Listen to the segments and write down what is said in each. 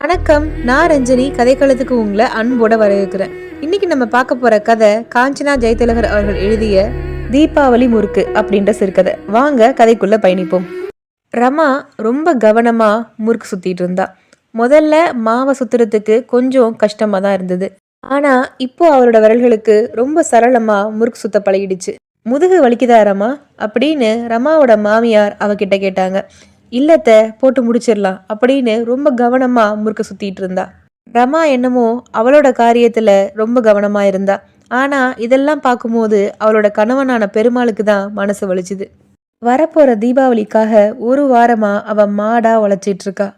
வணக்கம், நான் ரஞ்சனி. கதைக்களத்துக்கு உங்களை அன்போட வரவேற்கிறேன். இன்னைக்கு நம்ம பார்க்க போற கதை காஞ்சனா ஜெயதிலகர் அவர்கள் எழுதிய தீபாவளி முறுக்கு அப்படின்ற சிறுகதை. வாங்க கதைக்குள்ள பயணிப்போம். ரமா ரொம்ப கவனமா முறுக்கு சுத்திட்டு இருந்தா. முதல்ல மாவை சுத்துறதுக்கு கொஞ்சம் கஷ்டமா தான் இருந்தது. ஆனா இப்போ அவரோட விரல்களுக்கு ரொம்ப சரளமா முறுக்கு சுத்த பழகிடுச்சு. முதுகு வலிக்குதா ரமா அப்படின்னு ரமாவோட மாமியார் அவகிட்ட கேட்டாங்க. இல்லத்த, போட்டு முடிச்சிடலாம் அப்படின்னு ரொம்ப கவனமா முறுக்க சுத்திட்டு இருந்தா. ரமா என்னமோ அவளோட காரியத்துல ரொம்ப கவனமா இருந்தா. ஆனா இதெல்லாம் பார்க்கும்போது அவளோட கணவனான பெருமாளுக்கு தான் மனசு வலிச்சுது. வரப்போற தீபாவளிக்காக ஒரு வாரமா அவ மாடா உழைச்சிட்டு இருக்கா.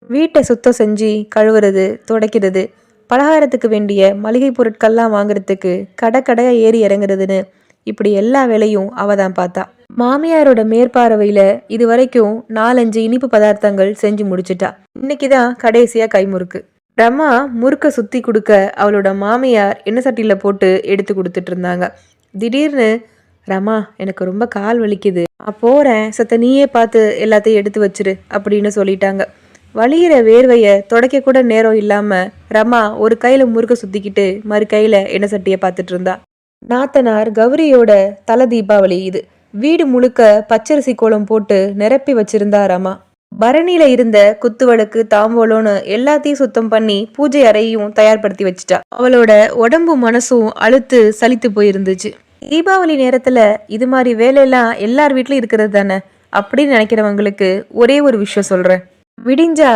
வீட்டை சுத்தம் செஞ்சு கழுவுறது, துடைக்கிறது, பலகாரத்துக்கு வேண்டிய மளிகை பொருட்கள்லாம் வாங்குறதுக்கு கடையா ஏறி இறங்குறதுன்னு இப்படி எல்லா வேலையும் அவ தான் பார்த்தா. மாமியாரோட மேற்பார்வையில இது வரைக்கும் 4-5 இனிப்பு பதார்த்தங்கள் செஞ்சு முடிச்சிட்டா. இன்னைக்குதான் கடைசியா கைமுறுக்கு. ரமா முறுக்க சுத்தி கொடுக்க அவளோட மாமியார் எண்ணெய் சட்டியில போட்டு எடுத்து கொடுத்துட்டு இருந்தாங்க. திடீர்னு, ரமா எனக்கு ரொம்ப கால் வலிக்குது, நான் போறேன், சத்த நீயே பார்த்து எல்லாத்தையும் எடுத்து வச்சிரு அப்படின்னு சொல்லிட்டாங்க. வலிகிற வேர்வைய துடைக்க கூட நேரம் இல்லாம ரமா ஒரு கையில முறுக்க சுத்திக்கிட்டு மறு கையில எண்ணெய் சட்டியை பார்த்துட்டு இருந்தா. நாத்தனார் கௌரியோட தலை தீபாவளி இது. வீடு முழுக்க பச்சரிசி கோலம் போட்டு நிரப்பி வச்சிருந்தா ரமா. பரணியில இருந்த குத்துவடுக்கு, தாம்போலோன்னு எல்லாத்தையும் சுத்தம் பண்ணி பூஜை அறையும் தயார்படுத்தி வச்சுட்டா. அவளோட உடம்பு மனசும் அழுத்து சலித்து போயிருந்துச்சு. தீபாவளி நேரத்துல இது மாதிரி வேலையெல்லாம் எல்லார் வீட்லயும் இருக்கிறது தானே அப்படின்னு நினைக்கிறவங்களுக்கு ஒரே ஒரு விஷயம் சொல்றேன். விடிஞ்சா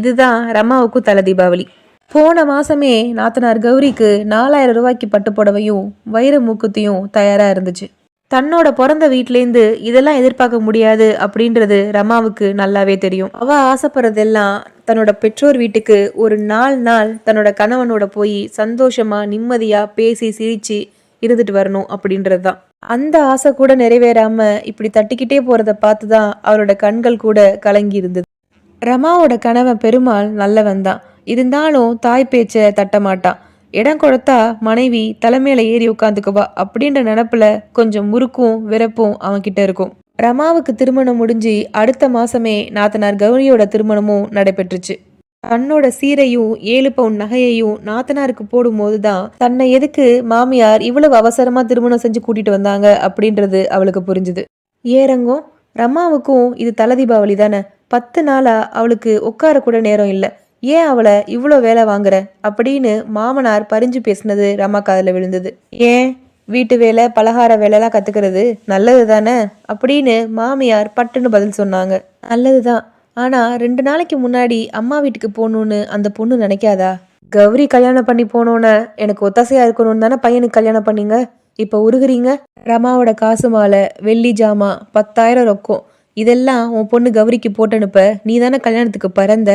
இதுதான் ரமாவுக்கும் தலை தீபாவளி. போன மாசமே நாத்தனார் கௌரிக்கு 4000 ரூபாய்க்கு பட்டு புடவையும் வைர மூக்குத்தியும் தயாரா இருந்துச்சு. தன்னோட பிறந்த வீட்டிலேருந்து இதெல்லாம் எதிர்பார்க்க முடியாது அப்படின்றது ரமாவுக்கு நல்லாவே தெரியும். அவ ஆசைப்படுறதெல்லாம் தன்னோட பெற்றோர் வீட்டுக்கு ஒரு 4 நாள் தன்னோட கணவனோட போய் சந்தோஷமா நிம்மதியா பேசி சிரிச்சு இருந்துட்டு வரணும் அப்படின்றது தான். அந்த ஆசை கூட நிறைவேறாம இப்படி தட்டிக்கிட்டே போறத பார்த்துதான் அவரோட கண்கள் கூட கலங்கி இருந்தது. ரமாவோட கணவன் பெருமாள் நல்லவன் தான். இருந்தாலும் தாய் பேச்ச தட்ட மாட்டான். இடம் கொடுத்தா மனைவி தலைமையில ஏறி உட்காந்துக்குவா அப்படின்ற நினப்புல கொஞ்சம் முறுக்கும் விரப்பும் அவன்கிட்ட இருக்கும். ரமாவுக்கு திருமணம் முடிஞ்சு அடுத்த மாசமே நாத்தனார் கௌரியோட திருமணமும் நடைபெற்றுச்சு. தன்னோட சீரையும் 7 பவுன் நகையையும் நாத்தனாருக்கு போடும் போதுதான் தன்னை எதுக்கு மாமியார் இவ்வளவு அவசரமா திருமணம் செஞ்சு கூட்டிட்டு வந்தாங்க அப்படின்றது அவளுக்கு புரிஞ்சுது. ஏரங்கும் ரமாவுக்கும் இது தலை தீபாவளி தானே. 10 நாளா அவளுக்கு உட்கார கூட நேரம் இல்லை. ஏன் அவளை இவ்வளோ வேலை வாங்குற அப்படின்னு மாமனார் பறிஞ்சு பேசினது ரமா காதில் விழுந்தது. ஏன் வீட்டு வேலை பலகார வேலைலாம் கத்துக்கிறது நல்லது தானே அப்படின்னு மாமியார் பட்டுன்னு பதில் சொன்னாங்க. நல்லதுதான், ஆனா 2 நாளைக்கு முன்னாடி அம்மா வீட்டுக்கு போகணும்னு அந்த பொண்ணு நினைக்காதா? கௌரி கல்யாணம் பண்ணி போனோன்னு எனக்கு ஒத்தாசையா இருக்கணும்னு தானே பையனுக்கு கல்யாணம் பண்ணீங்க, இப்ப உருகுறீங்க? ரமாவோட காசு மாலை, வெள்ளி ஜாமா, 10,000 ரொக்கம் இதெல்லாம் உன் பொண்ணு கௌரிக்கு போட்டனுப்ப நீ தானே கல்யாணத்துக்கு பறந்த.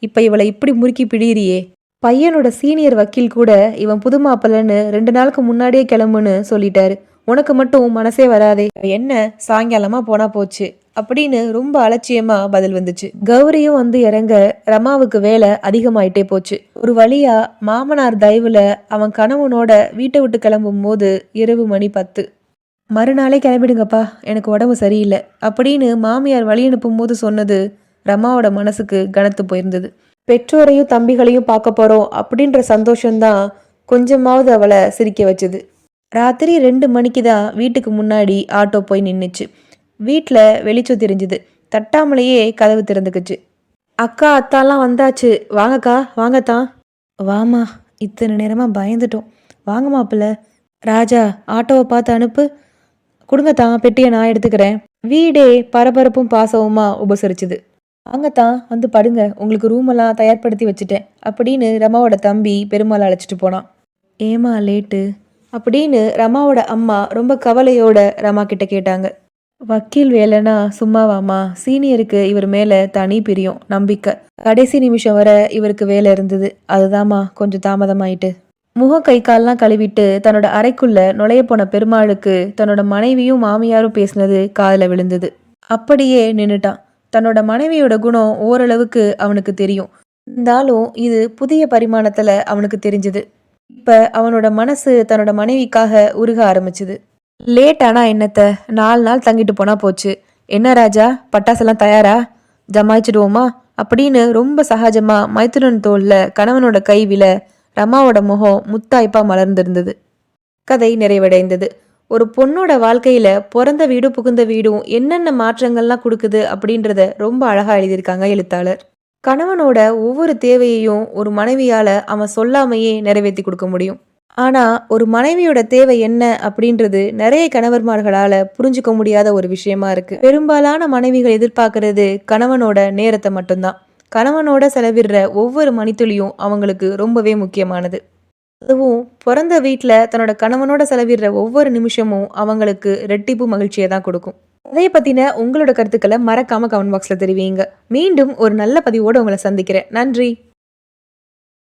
இப்ப இவளை இப்படி முறுக்கி பிடிகிறியே. பையனோட சீனியர் வக்கீல் கூட இவன் புது மாப்பிள்ளன்னு 2 நாளுக்கு முன்னாடியே கிளம்புன்னு சொல்லிட்டாரு. உனக்கு மட்டும் மனசே வராதே, என்ன சாயங்காலமா போனா போச்சு அப்படின்னு ரொம்ப அலட்சியமா பதில் வந்துச்சு. கௌரியும் வந்து இறங்க ரமாவுக்கு வேலை அதிகமாயிட்டே போச்சு. ஒரு வழியா மாமனார் தயவுல அவன் கணவனோட வீட்டை விட்டு கிளம்பும் போது இரவு மணி 10. மறுநாளே கிளம்பிடுங்கப்பா, எனக்கு உடம்பு சரியில்லை அப்படின்னு மாமியார் வழி அனுப்பும் போது சொன்னது ரமாவோட மனசுக்கு கனத்து போயிருந்தது. பெற்றோரையும் தம்பிகளையும் பார்க்க போறோம் அப்படின்ற சந்தோஷம்தான் கொஞ்சமாவது அவளை சிரிக்க வச்சுது. ராத்திரி 2 மணிக்கு தான் வீட்டுக்கு முன்னாடி ஆட்டோ போய் நின்றுச்சு. வீட்டில் வெளிச்சம் தெரிஞ்சுது. தட்டாமலேயே கதவு திறந்துக்குச்சு. அக்கா அத்தாலாம் வந்தாச்சு, வாங்கக்கா வாங்கத்தான். வாமா, இத்தனை நேரமா பயந்துட்டோம், வாங்க மாப்பிள்ள. ராஜா, ஆட்டோவை பார்த்து அனுப்பு. கொடுங்கத்தான், பெட்டியை நான் எடுத்துக்கிறேன். வீடே பரபரப்பும் பாசவுமா உபசரிச்சுது. வாங்கத்தான் வந்து படுங்க, உங்களுக்கு ரூம் எல்லாம் தயார்படுத்தி வச்சுட்டேன் அப்படின்னு ரமாவோட தம்பி பெருமாள் அழைச்சிட்டு போனான். ஏமா லேட்டு அப்படின்னு ரமாவோட அம்மா ரொம்ப கவலையோட ரமா கிட்ட கேட்டாங்க. வக்கீல் வேலைன்னா சும்மாவாமா, சீனியருக்கு இவர் மேல தனி பிரியம், நம்பிக்கை. கடைசி நிமிஷம் வர இவருக்கு வேலை இருந்தது, அதுதாம்மா கொஞ்சம் தாமதமாயிட்டு. முகம் கை கால்லாம் கழுவிட்டு தன்னோட அறைக்குள்ள நுழைய போன பெருமாளுக்கு தன்னோட மனைவியும் மாமியாரும் பேசினது காதுல விழுந்தது. அப்படியே நின்னுட்டான். தன்னோட மனைவியோட குணம் ஓரளவுக்கு அவனுக்கு தெரியும். இருந்தாலும் இது புதிய பரிமாணத்துல அவனுக்கு தெரிஞ்சது. இப்ப அவனோட மனசு தன்னோட மனைவிக்காக உருக ஆரம்பிச்சுது. லேட் ஆனா என்னத்த, 4 நாள் தங்கிட்டு போனா போச்சு. என்ன ராஜா, பட்டாசெல்லாம் தயாரா? ஜமாய்ச்சிடுவோமா அப்படின்னு ரொம்ப சகஜமா மைத்துனன் தோல்ல கணவனோட கைவில ரமாவோட முகம் முத்தாய்ப்பா மலர்ந்திருந்தது. கதை நிறைவடைந்தது. ஒரு பொண்ணோட வாழ்க்கையில பிறந்த வீடு புகுந்த வீடும் என்னென்ன மாற்றங்கள்லாம் கொடுக்குது அப்படின்றத ரொம்ப அழகா எழுதியிருக்காங்க எழுத்தாளர். கணவனோட ஒவ்வொரு தேவையையும் ஒரு மனைவியால அவன் சொல்லாமையே நிறைவேற்றி கொடுக்க முடியும். ஆனா ஒரு மனைவியோட தேவை என்ன அப்படின்றது நிறைய கணவர்மார்களால புரிஞ்சுக்க முடியாத ஒரு விஷயமா இருக்கு. பெரும்பாலான மனைவிகள் எதிர்பார்க்கறது கணவனோட நேரத்தை மட்டும்தான். கணவனோட செலவிடுற ஒவ்வொரு மணித்துளியும் அவங்களுக்கு ரொம்பவே முக்கியமானது. அதுவும் பிறந்த வீட்டில் தன்னோட கணவனோட செலவிடுற ஒவ்வொரு நிமிஷமும் அவங்களுக்கு ரெட்டிப்பு மகிழ்ச்சியை தான் கொடுக்கும். அதை பற்றின உங்களோட கருத்துக்களை மறக்காம கமெண்ட் பாக்ஸில் தெரிவிங்க. மீண்டும் ஒரு நல்ல பதிவோடு உங்களை சந்திக்கிறேன். நன்றி.